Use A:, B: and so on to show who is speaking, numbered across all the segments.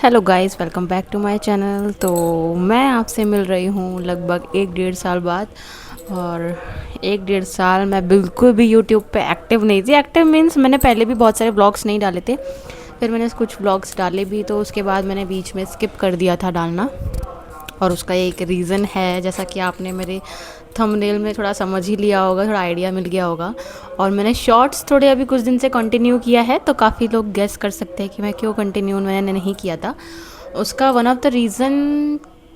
A: Hello guys, welcome back to my channel. तो मैं आपसे मिल रही हूँ लगभग 1 डेढ़ साल बाद। और 1 डेढ़ साल मैं बिल्कुल भी यूट्यूब पे एक्टिव नहीं थी। एक्टिव मीन्स मैंने पहले भी बहुत सारे ब्लॉग्स नहीं डाले थे, फिर मैंने कुछ ब्लॉग्स डाले भी, तो उसके बाद मैंने बीच में स्किप कर दिया था डालना। और उसका एक रीज़न है, जैसा कि आपने मेरे थंबनेल में थोड़ा समझ ही लिया होगा, थोड़ा आइडिया मिल गया होगा। और मैंने शॉर्ट्स थोड़े अभी कुछ दिन से कंटिन्यू किया है, तो काफ़ी लोग गेस कर सकते हैं कि मैं क्यों कंटिन्यू मैंने नहीं किया था। उसका वन ऑफ द रीज़न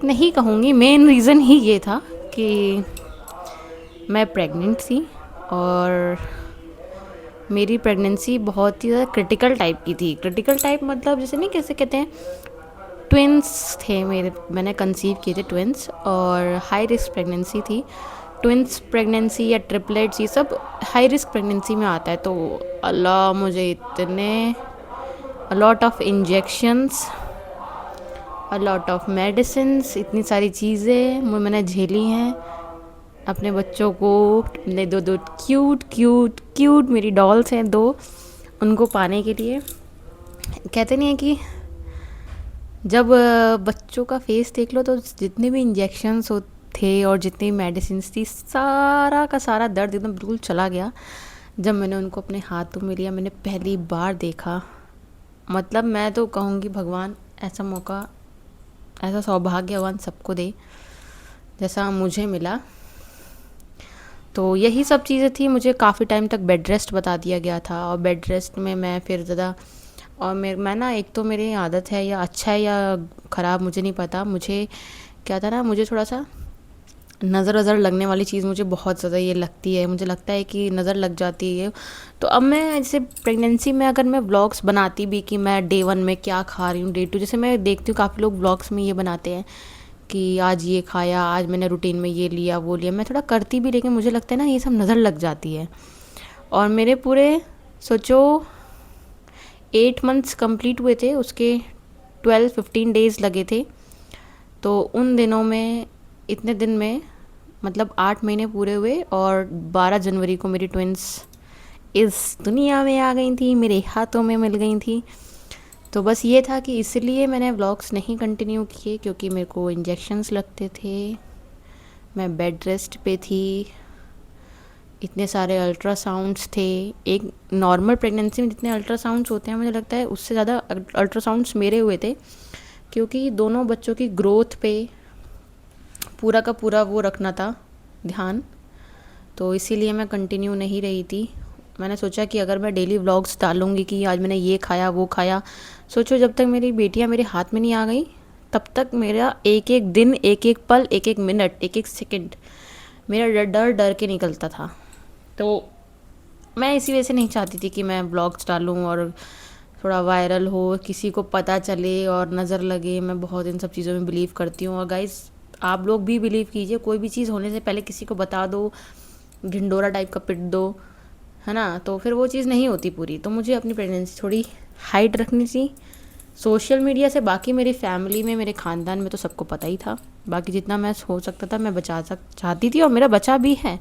A: नहीं कहूँगी, मेन रीज़न ही ये था कि मैं प्रेग्नेंट थी। और मेरी प्रेगनेंसी बहुत ही ज़्यादा क्रिटिकल टाइप की थी। क्रिटिकल टाइप मतलब जैसे नहीं, कैसे कहते हैं, ट्विंस थे मेरे, मैंने कंसीव किए थे ट्विंस, और हाई रिस्क प्रेगनेंसी थी। ट्विंस प्रेगनेंसी या ट्रिपलेट्स ये सब हाई रिस्क प्रेगनेंसी में आता है। तो अल्लाह, मुझे इतने a lot of injections, a lot of medicines, इतनी सारी चीज़ें मैंने झेली हैं अपने बच्चों को। मेरे दो दो क्यूट क्यूट क्यूट मेरी डॉल्स हैं दो, उनको पाने के लिए। कहते नहीं है कि जब बच्चों का फेस देख लो तो जितने भी इंजेक्शन्स हो थे और जितनी मेडिसिन थी, सारा का सारा दर्द एकदम बिल्कुल चला गया जब मैंने उनको अपने हाथों में लिया। मैंने पहली बार देखा, मतलब मैं तो कहूँगी भगवान ऐसा मौका, ऐसा सौभाग्य भगवान सबको दे जैसा मुझे मिला। तो यही सब चीज़ें थी। मुझे काफ़ी टाइम तक बेड रेस्ट बता दिया गया था, और बेड रेस्ट में मैं फिर ज़्यादा, और मैं ना, एक तो मेरी आदत है, या अच्छा है या ख़राब मुझे नहीं पता, मुझे क्या था ना, मुझे थोड़ा सा नज़र वज़र लगने वाली चीज़ मुझे बहुत ज़्यादा ये लगती है। मुझे लगता है कि नज़र लग जाती है। तो अब मैं जैसे प्रेगनेंसी में अगर मैं व्लॉग्स बनाती भी कि मैं डे 1 में क्या खा रही हूँ, डे 2, जैसे मैं देखती हूँ काफ़ी लोग व्लॉग्स में ये बनाते हैं कि आज ये खाया, आज मैंने रूटीन में ये लिया वो लिया, मैं थोड़ा करती भी, लेकिन मुझे लगता है ना ये सब नज़र लग जाती है। और मेरे पूरे, सोचो, 8 मंथ्स कंप्लीट हुए थे, उसके 12-15 डेज़ लगे थे। तो उन दिनों में, इतने दिन में, मतलब 8 महीने पूरे हुए, और 12 जनवरी को मेरी ट्विंस इस दुनिया में आ गई थी, मेरे हाथों में मिल गई थी। तो बस ये था कि इसलिए मैंने व्लॉग्स नहीं कंटिन्यू किए, क्योंकि मेरे को इंजेक्शन्स लगते थे, मैं बेड रेस्ट पे थी, इतने सारे अल्ट्रासाउंड्स थे। एक नॉर्मल प्रेगनेंसी में जितने अल्ट्रासाउंड्स होते हैं, मुझे लगता है उससे ज़्यादा अल्ट्रासाउंड्स मेरे हुए थे, क्योंकि दोनों बच्चों की ग्रोथ पे पूरा का पूरा वो रखना था ध्यान। तो इसीलिए मैं कंटिन्यू नहीं रही थी। मैंने सोचा कि अगर मैं डेली व्लॉग्स डालूँगी कि आज मैंने ये खाया वो खाया, सोचो जब तक मेरी बेटियाँ मेरे हाथ में नहीं आ गई, तब तक मेरा एक एक दिन, एक एक पल, एक एक मिनट, एक एक सेकंड मेरा डर डर डर के निकलता था। तो मैं इसी वजह से नहीं चाहती थी कि मैं व्लॉग्स डालूँ और थोड़ा वायरल हो, किसी को पता चले और नज़र लगे। मैं बहुत इन सब चीज़ों में बिलीव करती हूँ। और गाइस, आप लोग भी बिलीव कीजिए, कोई भी चीज़ होने से पहले किसी को बता दो, ढिंडोरा टाइप का पिट दो, है ना, तो फिर वो चीज़ नहीं होती पूरी। तो मुझे अपनी प्रेगनेंसी थोड़ी हाइड रखनी थी सोशल मीडिया से। बाकी मेरी फैमिली में, मेरे ख़ानदान में तो सबको पता ही था। बाकी जितना मैं हो सकता था मैं चाहती थी, और मेरा बचा भी है।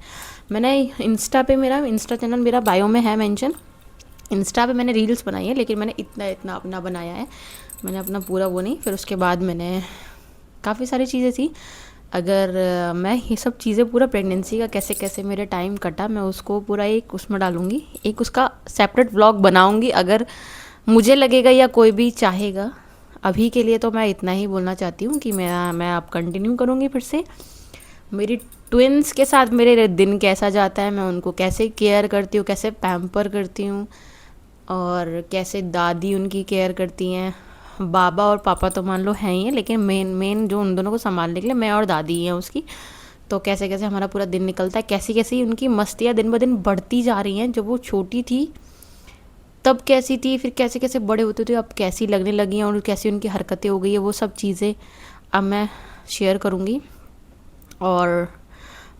A: मैंने इंस्टा पे, मेरा इंस्टा चैनल मेरा बायो में है मेंशन। इंस्टा पे मैंने रील्स बनाई है, लेकिन मैंने इतना इतना अपना बनाया है, मैंने अपना पूरा वो नहीं। फिर उसके बाद मैंने काफ़ी सारी चीज़ें थी। अगर मैं ये सब चीज़ें पूरा प्रेगनेंसी का कैसे कैसे मेरा टाइम कटा, मैं उसको पूरा एक उसमें डालूँगी, एक उसका सेपरेट व्लॉग बनाऊँगी, अगर मुझे लगेगा या कोई भी चाहेगा। अभी के लिए तो मैं इतना ही बोलना चाहती हूँ कि मैं अब कंटिन्यू करूँगी फिर से मेरी ट्विंस के साथ मेरे दिन कैसा जाता है, मैं उनको कैसे केयर करती हूँ, कैसे पैम्पर करती हूँ, और कैसे दादी उनकी केयर करती हैं। बाबा और पापा तो मान लो हैं ही हैं, लेकिन मेन मेन जो उन दोनों को संभालने के लिए मैं और दादी ही हैं उसकी। तो कैसे कैसे हमारा पूरा दिन निकलता है, कैसी कैसी उनकी मस्तियाँ दिन ब दिन बढ़ती जा रही हैं। जब वो छोटी थी तब कैसी थी, फिर कैसे कैसे बड़े होते थे अब कैसी लगने लगी हैं, और कैसी उनकी हरकतें हो गई है, वो सब चीज़ें अब मैं शेयर करूँगी। और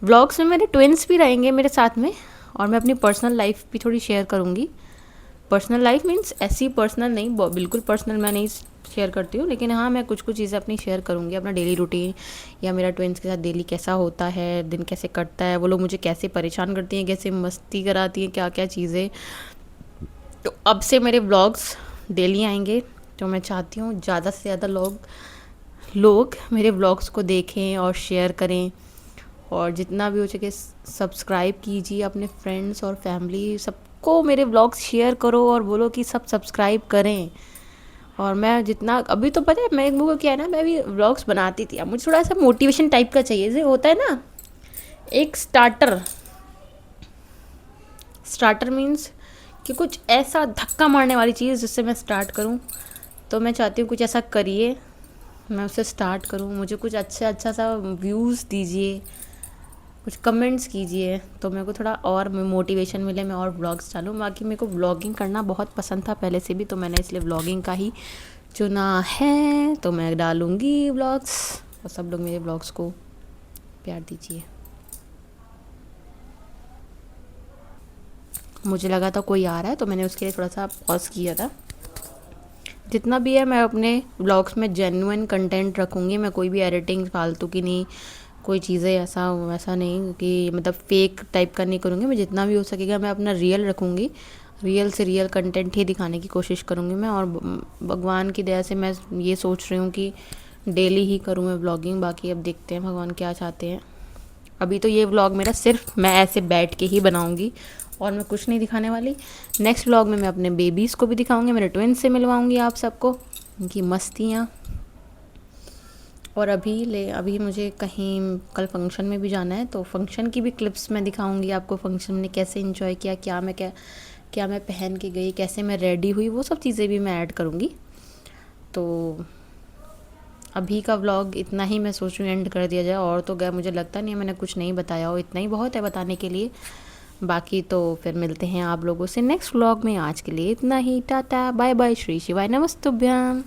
A: व्लॉग्स में मेरे ट्विंस भी रहेंगे मेरे साथ में, और मैं अपनी पर्सनल लाइफ भी थोड़ी शेयर करूँगी। पर्सनल लाइफ मीन्स ऐसी पर्सनल नहीं, बिल्कुल पर्सनल मैं नहीं शेयर करती हूँ, लेकिन हाँ, मैं कुछ कुछ चीज़ें अपनी शेयर करूँगी, अपना डेली रूटीन, या मेरा ट्विंस के साथ डेली कैसा होता है, दिन कैसे कटता है, वो लोग मुझे कैसे परेशान करती हैं, कैसे मस्ती कराती हैं, क्या क्या चीज़ें। तो अब से मेरे व्लॉग्स डेली आएंगे। तो मैं चाहती हूँ ज़्यादा से ज़्यादा लोग मेरे व्लॉग्स को देखें और शेयर करें, और जितना भी हो सके सब्सक्राइब कीजिए। अपने फ्रेंड्स और फैमिली सबको मेरे व्लॉग्स शेयर करो और बोलो कि सब सब्सक्राइब करें। और मैं जितना अभी तो पता है मैं मुझको क्या है ना, मैं भी व्लॉग्स बनाती थी, अब मुझे थोड़ा सा मोटिवेशन टाइप का चाहिए, जैसे होता है ना एक स्टार्टर मीन्स कि कुछ ऐसा धक्का मारने वाली चीज़ जिससे मैं स्टार्ट करूं। तो मैं चाहती हूँ कुछ ऐसा करिए, मैं उससे स्टार्ट करूं, मुझे कुछ अच्छा सा व्यूज़ दीजिए, कुछ कमेंट्स कीजिए, तो मेरे को थोड़ा और मोटिवेशन मिले, मैं और व्लॉग्स डालूँ। बाकी मेरे को व्लॉगिंग करना बहुत पसंद था पहले से भी, तो मैंने इसलिए व्लॉगिंग का ही चुना है। तो मैं डालूँगी व्लॉग्स, और सब लोग मेरे व्लॉग्स को प्यार दीजिए। मुझे लगा था कोई आ रहा है तो मैंने उसके लिए थोड़ा सा पॉज किया था। जितना भी है मैं अपने व्लॉग्स में जेन्युइन कंटेंट रखूँगी, मैं कोई भी एडिटिंग फालतू की नहीं, कोई चीज़ें ऐसा वैसा नहीं कि मतलब फेक टाइप का नहीं करूँगी। मैं जितना भी हो सकेगा मैं अपना रियल रखूँगी, रियल से रियल कंटेंट ही दिखाने की कोशिश करूँगी मैं। और भगवान की दया से मैं ये सोच रही हूँ कि डेली ही करूँ मैं व्लॉगिंग। बाकी अब देखते हैं भगवान क्या चाहते हैं। अभी तो ये व्लॉग मेरा सिर्फ मैं ऐसे बैठ के ही बनाऊँगी और मैं कुछ नहीं दिखाने वाली। नेक्स्ट व्लॉग में मैं अपने बेबीज़ को भी दिखाऊंगी, मेरे ट्विन्स से मिलवाऊंगी आप सबको, उनकी मस्तियाँ। और अभी मुझे कहीं कल फंक्शन में भी जाना है, तो फंक्शन की भी क्लिप्स मैं दिखाऊंगी आपको। फंक्शन में कैसे एंजॉय किया, क्या मैं पहन के गई, कैसे मैं रेडी हुई, वो सब चीज़ें भी मैं ऐड करूँगी। तो अभी का व्लॉग इतना ही मैं सोच रही हूँ एंड कर दिया जाए, और तो क्या मुझे लगता नहीं है मैंने कुछ नहीं बताया हो, इतना ही बहुत है बताने के लिए। बाकी तो फिर मिलते हैं आप लोगों से नेक्स्ट व्लॉग में। आज के लिए इतना ही, टाटा बाय बाय, श्री शिवाय नमस्तुभ्याम।